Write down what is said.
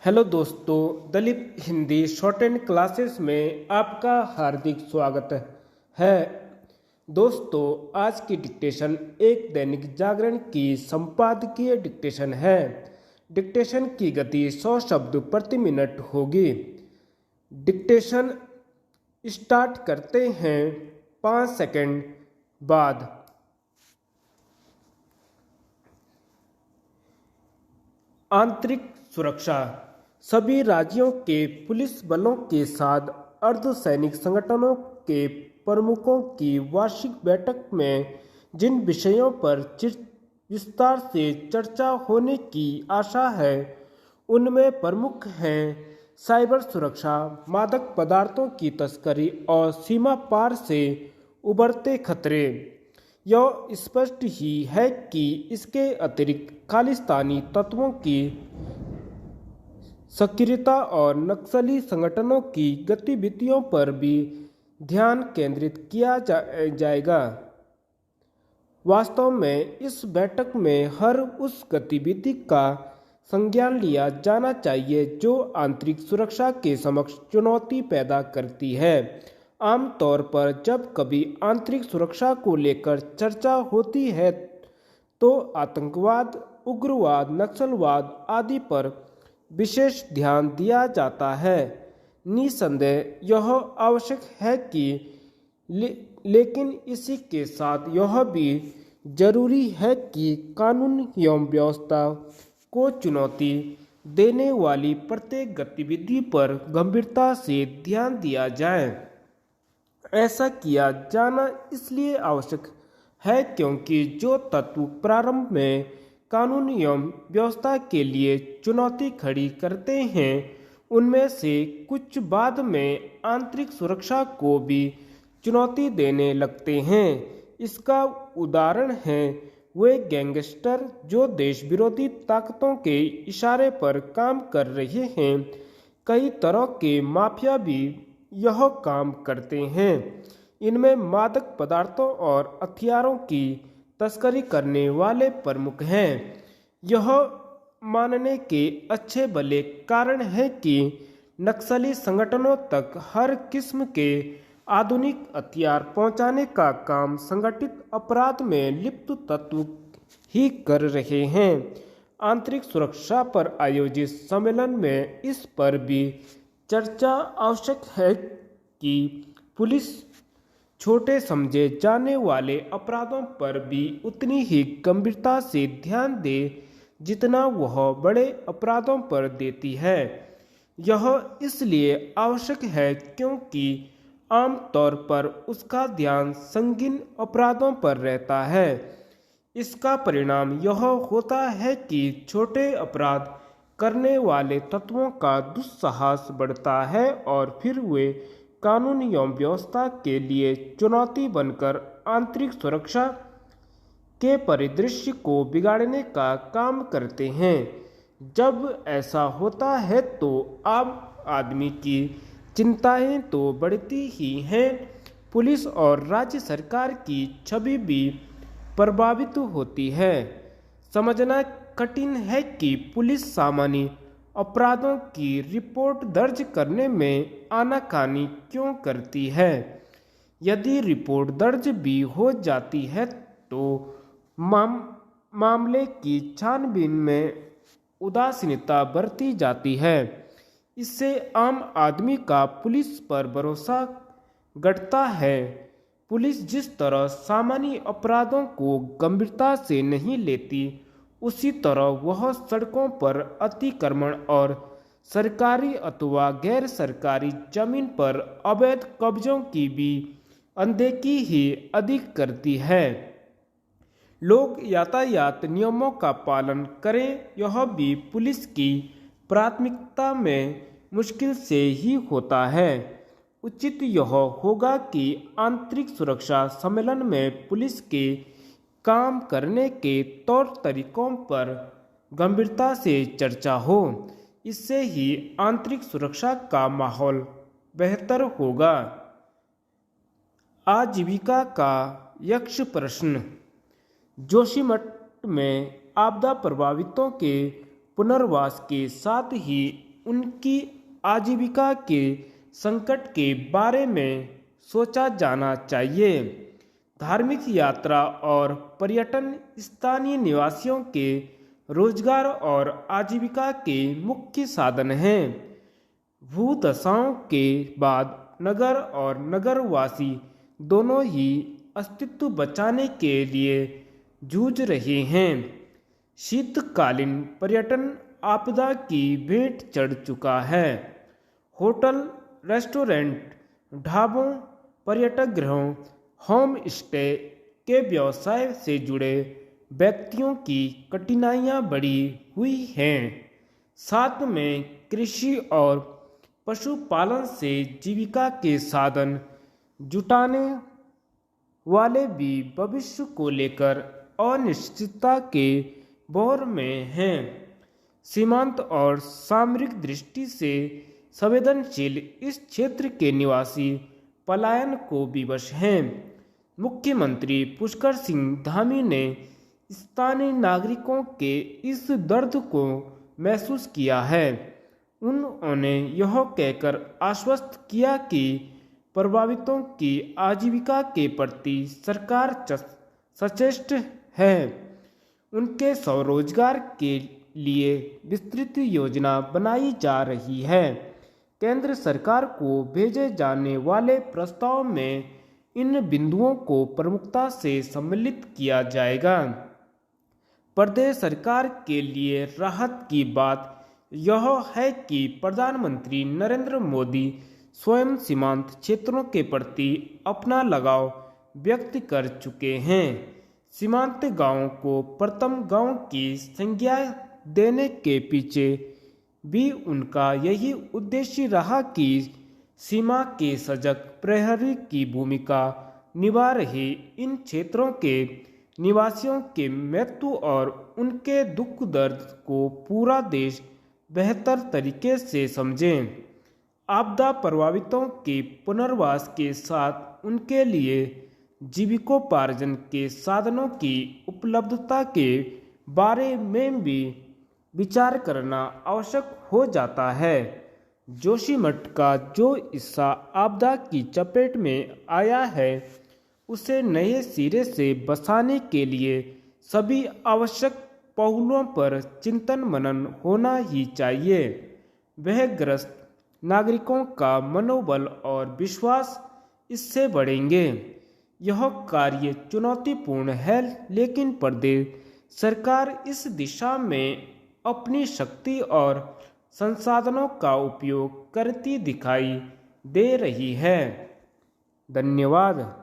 Hello दोस्तों, Dalip Hindi shorthand classes में आपका हार्दिक स्वागत है। दोस्तों, आज की डिक्टेशन एक दैनिक जागरण की संपादकीय डिक्टेशन है। डिक्टेशन की गति 100 शब्द प्रति मिनट होगी। डिक्टेशन स्टार्ट करते हैं 5 सेकंड बाद। आंतरिक सुरक्षा। सभी राज्यों के पुलिस बलों के साथ अर्धसैनिक संगठनों के प्रमुखों की वार्षिक बैठक में जिन विषयों पर विस्तार से चर्चा होने की आशा है, उनमें प्रमुख हैं साइबर सुरक्षा, मादक पदार्थों की तस्करी और सीमा पार से उभरते खतरे। यह स्पष्ट ही है कि इसके अतिरिक्त खालिस्तानी तत्वों की सक्रियता और नक्सली संगठनों की गतिविधियों पर भी ध्यान केंद्रित किया जाएगा। वास्तव में इस बैठक में हर उस गतिविधि का संज्ञान लिया जाना चाहिए जो आंतरिक सुरक्षा के समक्ष चुनौती पैदा करती है। आमतौर पर जब कभी आंतरिक सुरक्षा को लेकर चर्चा होती है तो आतंकवाद, उग्रवाद, नक्सलवाद आदि पर विशेष ध्यान दिया जाता है। निसंदेह यह आवश्यक है कि लेकिन इसी के साथ यह भी जरूरी है कि कानून एवं व्यवस्था को चुनौती देने वाली प्रत्येक गतिविधि पर गंभीरता से ध्यान दिया जाए। ऐसा किया जाना इसलिए आवश्यक है क्योंकि जो तत्व प्रारंभ में कानून एवं व्यवस्था के लिए चुनौती खड़ी करते हैं, उनमें से कुछ बाद में आंतरिक सुरक्षा को भी चुनौती देने लगते हैं। इसका उदाहरण है वे गैंगस्टर जो देश विरोधी ताकतों के इशारे पर काम कर रहे हैं। कई तरह के माफिया भी यह काम करते हैं। इनमें मादक पदार्थों और हथियारों की तस्करी करने वाले प्रमुख हैं। यह मानने के अच्छे भले कारण है कि नक्सली संगठनों तक हर किस्म के आधुनिक हथियार पहुंचाने का काम संगठित अपराध में लिप्त तत्व ही कर रहे हैं। आंतरिक सुरक्षा पर आयोजित सम्मेलन में इस पर भी चर्चा आवश्यक है कि पुलिस छोटे समझे जाने वाले अपराधों पर भी उतनी ही गंभीरता से ध्यान दे जितना वह बड़े अपराधों पर देती है। यह इसलिए आवश्यक है क्योंकि आमतौर पर उसका ध्यान संगीन अपराधों पर रहता है। इसका परिणाम यह होता है कि छोटे अपराध करने वाले तत्वों का दुस्साहस बढ़ता है और फिर वे कानून एवं व्यवस्था के लिए चुनौती बनकर आंतरिक सुरक्षा के परिदृश्य को बिगाड़ने का काम करते हैं। जब ऐसा होता है तो आम आदमी की चिंताएं तो बढ़ती ही हैं। पुलिस और राज्य सरकार की छवि भी प्रभावित होती है। समझना कठिन है कि पुलिस सामान्य अपराधों की रिपोर्ट दर्ज करने में आनाकानी क्यों करती है। यदि रिपोर्ट दर्ज भी हो जाती है तो मामले की छानबीन में उदासीनता बरती जाती है। इससे आम आदमी का पुलिस पर भरोसा घटता है। पुलिस जिस तरह सामान्य अपराधों को गंभीरता से नहीं लेती, उसी तरह वह सड़कों पर अतिक्रमण और सरकारी अथवा गैर सरकारी जमीन पर अवैध कब्जों की भी अनदेखी ही अधिक करती है। लोग यातायात नियमों का पालन करें, यह भी पुलिस की प्राथमिकता में मुश्किल से ही होता है। उचित यह होगा कि आंतरिक सुरक्षा सम्मेलन में पुलिस के काम करने के तौर तरीकों पर गंभीरता से चर्चा हो। इससे ही आंतरिक सुरक्षा का माहौल बेहतर होगा। आजीविका का यक्ष प्रश्न। जोशीमठ में आपदा प्रभावितों के पुनर्वास के साथ ही उनकी आजीविका के संकट के बारे में सोचा जाना चाहिए। धार्मिक यात्रा और पर्यटन स्थानीय निवासियों के रोजगार और आजीविका के मुख्य साधन हैं। भूदशाओं के बाद नगर और नगरवासी दोनों ही अस्तित्व बचाने के लिए जूझ रहे हैं। शीतकालीन पर्यटन आपदा की भेंट चढ़ चुका है। होटल, रेस्टोरेंट, ढाबों, पर्यटक गृहों, होम स्टे के व्यवसाय से जुड़े व्यक्तियों की कठिनाइयां बढ़ी हुई हैं। साथ में कृषि और पशुपालन से जीविका के साधन जुटाने वाले भी भविष्य को लेकर अनिश्चितता के भौर में हैं। सीमांत और सामरिक दृष्टि से संवेदनशील इस क्षेत्र के निवासी पलायन को विवश हैं। मुख्यमंत्री पुष्कर सिंह धामी ने स्थानीय नागरिकों के इस दर्द को महसूस किया है। उन्होंने यह कहकर आश्वस्त किया कि प्रभावितों की आजीविका के प्रति सरकार सचेत है। उनके स्वरोजगार के लिए विस्तृत योजना बनाई जा रही है। केंद्र सरकार को भेजे जाने वाले प्रस्ताव में इन बिंदुओं को प्रमुखता से सम्मिलित किया जाएगा। प्रदेश सरकार के लिए राहत की बात यह है कि प्रधानमंत्री नरेंद्र मोदी स्वयं सीमांत क्षेत्रों के प्रति अपना लगाव व्यक्त कर चुके हैं। सीमांत गांवों को प्रथम गांव की संज्ञा देने के पीछे भी उनका यही उद्देश्य रहा कि सीमा के सजग प्रहरी की भूमिका निभा रहे इन क्षेत्रों के निवासियों के महत्व और उनके दुख दर्द को पूरा देश बेहतर तरीके से समझें। आपदा प्रभावितों के पुनर्वास के साथ उनके लिए जीविकोपार्जन के साधनों की उपलब्धता के बारे में भी विचार करना आवश्यक हो जाता है। जोशीमठ का जो हिस्सा आपदा की चपेट में आया है, उसे नए सिरे से बसाने के लिए सभी आवश्यक पहलुओं पर चिंतन मनन होना ही चाहिए। वह ग्रस्त नागरिकों का मनोबल और विश्वास इससे बढ़ेंगे। यह कार्य चुनौतीपूर्ण है, लेकिन प्रदेश सरकार इस दिशा में अपनी शक्ति और संसाधनों का उपयोग करती दिखाई दे रही है। धन्यवाद।